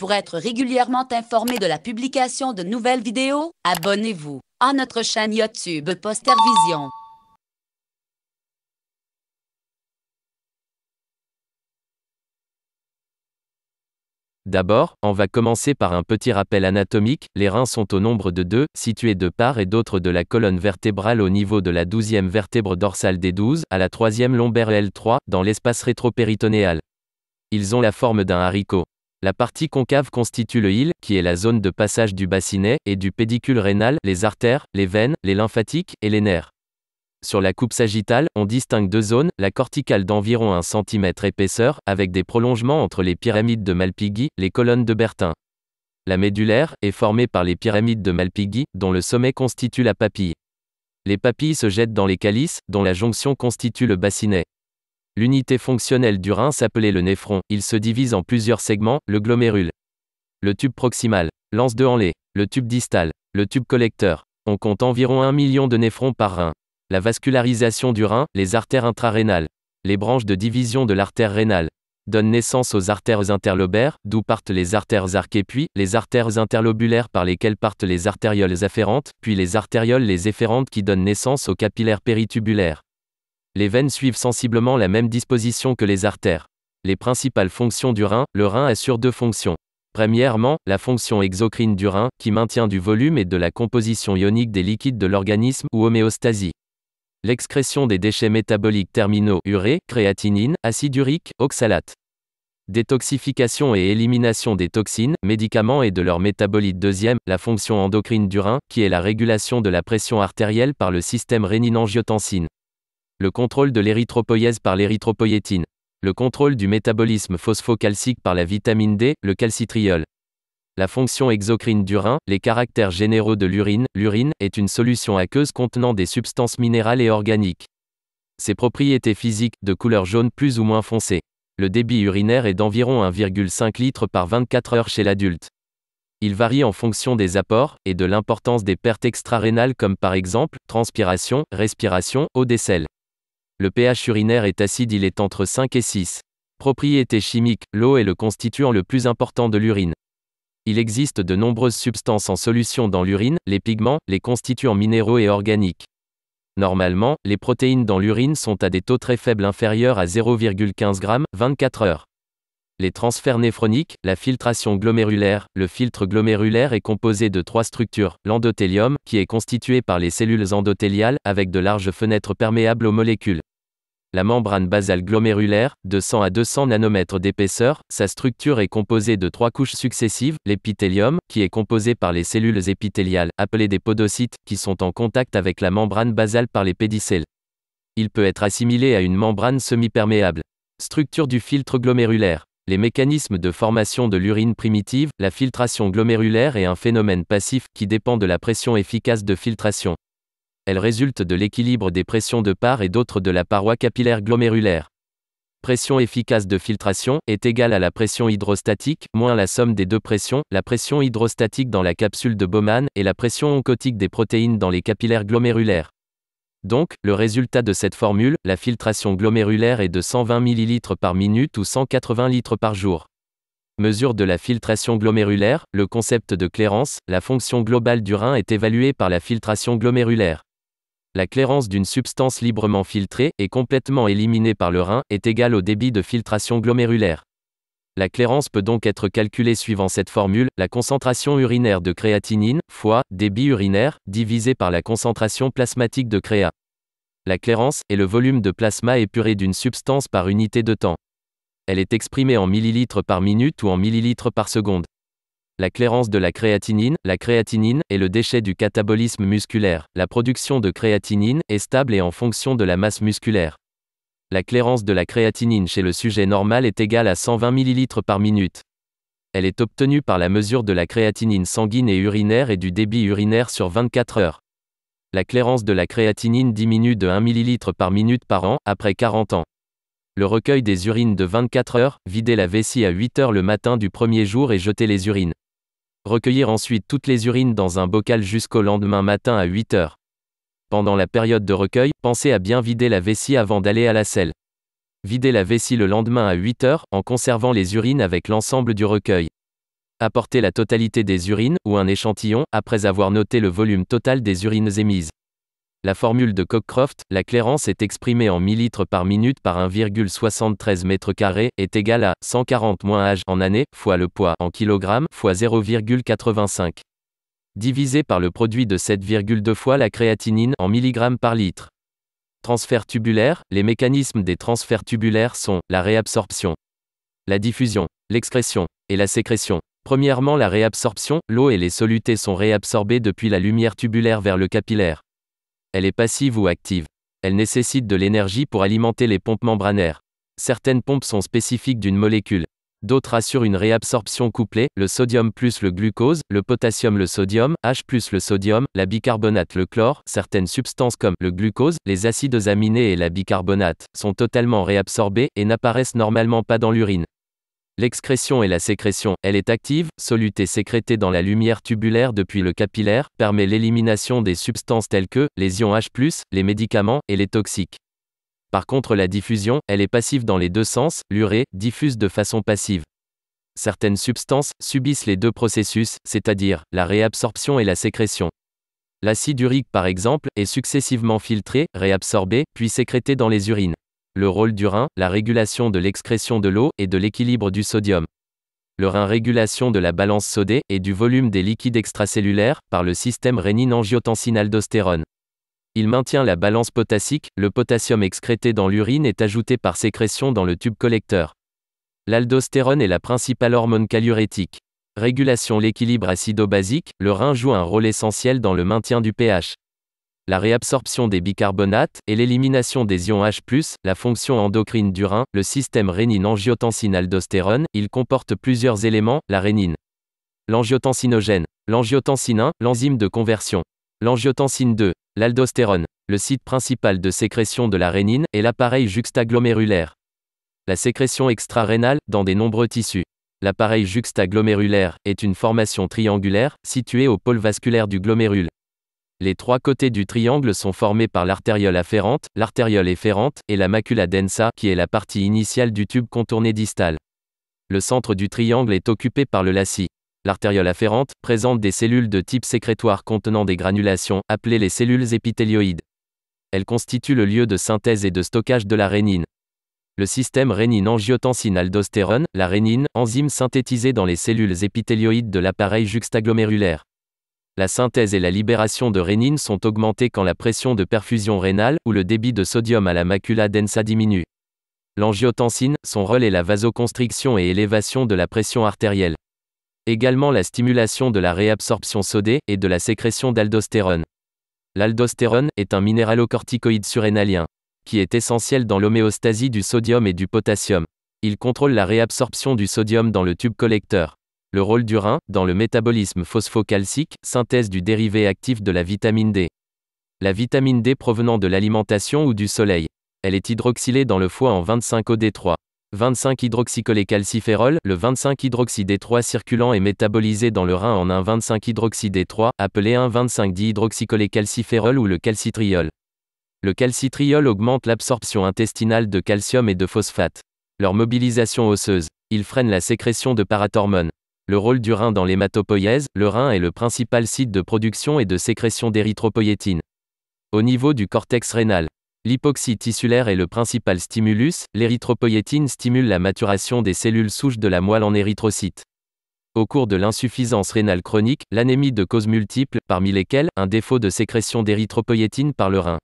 Pour être régulièrement informé de la publication de nouvelles vidéos, abonnez-vous à notre chaîne YouTube Postervision. D'abord, on va commencer par un petit rappel anatomique. Les reins sont au nombre de 2, situés de part et d'autre de la colonne vertébrale au niveau de la 12e vertèbre dorsale des 12, à la 3e lombaire L3, dans l'espace rétropéritonéal. Ils ont la forme d'un haricot. La partie concave constitue le île, qui est la zone de passage du bassinet, et du pédicule rénal, les artères, les veines, les lymphatiques, et les nerfs. Sur la coupe sagittale, on distingue deux zones, la corticale d'environ 1 cm épaisseur, avec des prolongements entre les pyramides de Malpighi, les colonnes de Bertin. La médulaire est formée par les pyramides de Malpighi, dont le sommet constitue la papille. Les papilles se jettent dans les calices, dont la jonction constitue le bassinet. L'unité fonctionnelle du rein s'appelait le néphron. Il se divise en plusieurs segments, le glomérule, le tube proximal, l'anse de Henle, le tube distal, le tube collecteur. On compte environ 1 million de néphrons par rein. La vascularisation du rein, les artères intrarénales, les branches de division de l'artère rénale, donnent naissance aux artères interlobaires, d'où partent les artères arquées, puis les artères interlobulaires par lesquelles partent les artérioles afférentes, puis les artérioles les efférentes qui donnent naissance aux capillaires péritubulaires. Les veines suivent sensiblement la même disposition que les artères. Les principales fonctions du rein, le rein assure deux fonctions. Premièrement, la fonction exocrine du rein, qui maintient du volume et de la composition ionique des liquides de l'organisme ou homéostasie. L'excrétion des déchets métaboliques terminaux, urée, créatinine, acide urique, oxalate. Détoxification et élimination des toxines, médicaments et de leurs métabolites. Deuxième, la fonction endocrine du rein, qui est la régulation de la pression artérielle par le système rénine-angiotensine. Le contrôle de l'érythropoïèse par l'érythropoïétine. Le contrôle du métabolisme phosphocalcique par la vitamine D, le calcitriol. La fonction exocrine du rein, les caractères généraux de l'urine. L'urine est une solution aqueuse contenant des substances minérales et organiques. Ses propriétés physiques, de couleur jaune plus ou moins foncée. Le débit urinaire est d'environ 1,5 litre par 24 heures chez l'adulte. Il varie en fonction des apports, et de l'importance des pertes extrarénales comme par exemple, transpiration, respiration, eau des selles. Le pH urinaire est acide, il est entre 5 et 6. Propriétés chimiques, l'eau est le constituant le plus important de l'urine. Il existe de nombreuses substances en solution dans l'urine, les pigments, les constituants minéraux et organiques. Normalement, les protéines dans l'urine sont à des taux très faibles inférieurs à 0,15 g, 24 heures. Les transferts néphroniques, la filtration glomérulaire. Le filtre glomérulaire est composé de 3 structures. L'endothélium, qui est constitué par les cellules endothéliales, avec de larges fenêtres perméables aux molécules. La membrane basale glomérulaire, de 100 à 200 nanomètres d'épaisseur, sa structure est composée de 3 couches successives. L'épithélium, qui est composé par les cellules épithéliales, appelées des podocytes, qui sont en contact avec la membrane basale par les pédicelles. Il peut être assimilé à une membrane semi-perméable. Structure du filtre glomérulaire. Les mécanismes de formation de l'urine primitive. La filtration glomérulaire est un phénomène passif, qui dépend de la pression efficace de filtration. Elle résulte de l'équilibre des pressions de part et d'autre de la paroi capillaire glomérulaire. Pression efficace de filtration est égale à la pression hydrostatique, moins la somme des deux pressions, la pression hydrostatique dans la capsule de Bowman, et la pression oncotique des protéines dans les capillaires glomérulaires. Donc, le résultat de cette formule, la filtration glomérulaire est de 120 ml par minute ou 180 litres par jour. Mesure de la filtration glomérulaire, le concept de clairance, la fonction globale du rein est évaluée par la filtration glomérulaire. La clairance d'une substance librement filtrée, et complètement éliminée par le rein, est égale au débit de filtration glomérulaire. La clairance peut donc être calculée suivant cette formule, la concentration urinaire de créatinine, fois, débit urinaire, divisé par la concentration plasmatique de créa. La clairance est le volume de plasma épuré d'une substance par unité de temps. Elle est exprimée en millilitres par minute ou en millilitres par seconde. La clairance de la créatinine est le déchet du catabolisme musculaire. La production de créatinine est stable et en fonction de la masse musculaire. La clairance de la créatinine chez le sujet normal est égale à 120 ml par minute. Elle est obtenue par la mesure de la créatinine sanguine et urinaire et du débit urinaire sur 24 heures. La clairance de la créatinine diminue de 1 ml par minute par an, après 40 ans. Le recueil des urines de 24 heures, vider la vessie à 8 heures le matin du premier jour et jeter les urines. Recueillir ensuite toutes les urines dans un bocal jusqu'au lendemain matin à 8 heures. Pendant la période de recueil, pensez à bien vider la vessie avant d'aller à la selle. Videz la vessie le lendemain à 8 heures, en conservant les urines avec l'ensemble du recueil. Apporter la totalité des urines, ou un échantillon, après avoir noté le volume total des urines émises. La formule de Cockcroft, la clairance est exprimée en millilitres par minute par 1,73 m², est égale à 140 - H en année, fois le poids en kilogrammes, fois 0,85. Divisé par le produit de 7,2 fois la créatinine en milligrammes par litre. Transfert tubulaire, les mécanismes des transferts tubulaires sont la réabsorption, la diffusion, l'excrétion et la sécrétion. Premièrement, la réabsorption, l'eau et les solutés sont réabsorbés depuis la lumière tubulaire vers le capillaire. Elle est passive ou active. Elle nécessite de l'énergie pour alimenter les pompes membranaires. Certaines pompes sont spécifiques d'une molécule. D'autres assurent une réabsorption couplée, le sodium plus le glucose, le potassium le sodium, H plus le sodium, la bicarbonate le chlore. Certaines substances comme le glucose, les acides aminés et la bicarbonate sont totalement réabsorbées et n'apparaissent normalement pas dans l'urine. L'excrétion et la sécrétion, elle est active, solutée sécrétée dans la lumière tubulaire depuis le capillaire, permet l'élimination des substances telles que les ions H+, les médicaments et les toxiques. Par contre, la diffusion, elle est passive dans les deux sens, l'urée diffuse de façon passive. Certaines substances subissent les deux processus, c'est-à-dire la réabsorption et la sécrétion. L'acide urique par exemple, est successivement filtré, réabsorbé, puis sécrété dans les urines. Le rôle du rein, la régulation de l'excrétion de l'eau et de l'équilibre du sodium. Le rein régulation de la balance sodée et du volume des liquides extracellulaires par le système rénine-angiotensine-aldostérone. Il maintient la balance potassique, le potassium excrété dans l'urine est ajouté par sécrétion dans le tube collecteur. L'aldostérone est la principale hormone calurétique. Régulation l'équilibre acido-basique, le rein joue un rôle essentiel dans le maintien du pH. La réabsorption des bicarbonates, et l'élimination des ions H+, la fonction endocrine du rein, le système rénine-angiotensine-aldostérone, il comporte plusieurs éléments, la rénine. L'angiotensinogène. L'angiotensin 1, l'enzyme de conversion. L'angiotensine 2, l'aldostérone. Le site principal de sécrétion de la rénine, est l'appareil juxtaglomérulaire. La sécrétion extra-rénale, dans des nombreux tissus. L'appareil juxtaglomérulaire, est une formation triangulaire, située au pôle vasculaire du glomérule. Les trois côtés du triangle sont formés par l'artériole afférente, l'artériole efférente, et la macula densa, qui est la partie initiale du tube contourné distal. Le centre du triangle est occupé par le lacis. L'artériole afférente présente des cellules de type sécrétoire contenant des granulations, appelées les cellules épitélioïdes. Elles constituent le lieu de synthèse et de stockage de la rénine. Le système rénine-angiotensine-aldostérone, la rénine, enzyme synthétisée dans les cellules épitélioïdes de l'appareil juxtaglomérulaire. La synthèse et la libération de rénine sont augmentées quand la pression de perfusion rénale, ou le débit de sodium à la macula densa diminue. L'angiotensine, son rôle est la vasoconstriction et élévation de la pression artérielle. Également la stimulation de la réabsorption sodée, et de la sécrétion d'aldostérone. L'aldostérone est un minéralocorticoïde surrénalien, qui est essentiel dans l'homéostasie du sodium et du potassium. Il contrôle la réabsorption du sodium dans le tube collecteur. Le rôle du rein, dans le métabolisme phosphocalcique, synthèse du dérivé actif de la vitamine D. La vitamine D provenant de l'alimentation ou du soleil. Elle est hydroxylée dans le foie en 25-OD3. 25-hydroxycholécalciférol, le 25-hydroxy-D3 circulant est métabolisé dans le rein en 1,25-hydroxy-D3, appelé 1,25-dihydroxycholécalciférol ou le calcitriol. Le calcitriol augmente l'absorption intestinale de calcium et de phosphate. Leur mobilisation osseuse. Il freine la sécrétion de parathormones. Le rôle du rein dans l'hématopoïèse, le rein est le principal site de production et de sécrétion d'érythropoïétine. Au niveau du cortex rénal, l'hypoxie tissulaire est le principal stimulus, l'érythropoïétine stimule la maturation des cellules souches de la moelle en érythrocytes. Au cours de l'insuffisance rénale chronique, l'anémie de causes multiples, parmi lesquelles un défaut de sécrétion d'érythropoïétine par le rein.